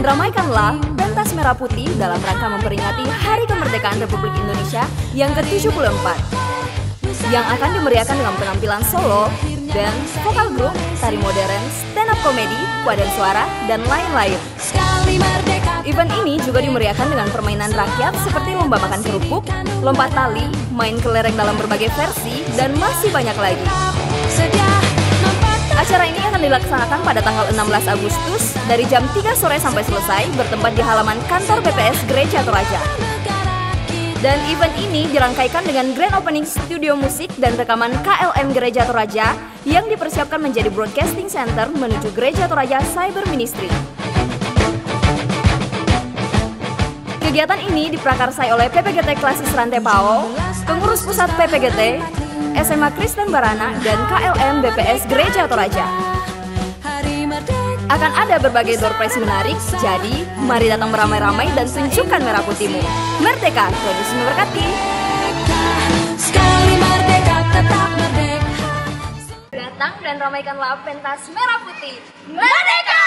ramaikanlah pentas merah putih dalam rangka memperingati Hari Kemerdekaan Republik Indonesia yang ke-74 yang akan dimeriahkan dengan penampilan solo, dance, vokal grup, tari modern, stand up komedi, paduan suara, dan lain-lain. Event ini juga dimeriahkan dengan permainan rakyat seperti lomba makan kerupuk, lompat tali, main kelereng dalam berbagai versi, dan masih banyak lagi. Acara ini akan dilaksanakan pada tanggal 16 Agustus dari jam 3 sore sampai selesai bertempat di halaman kantor BPS Gereja Toraja. Dan event ini dirangkaikan dengan grand opening studio musik dan rekaman KLM Gereja Toraja yang dipersiapkan menjadi broadcasting center menuju Gereja Toraja Cyber Ministry. Kegiatan ini diprakarsai oleh PPGT Klasis Rantai Pao, pengurus pusat PPGT, SMA Kristen Barana, dan KLM BPS Gereja Toraja. Akan ada berbagai door prize menarik, jadi mari datang beramai-ramai dan tunjukkan merah putihmu. Merdeka, Tuhan Yesus memberkati. Sekali merdeka, tetap merdeka. Datang dan ramaikanlah pentas merah putih. Merdeka!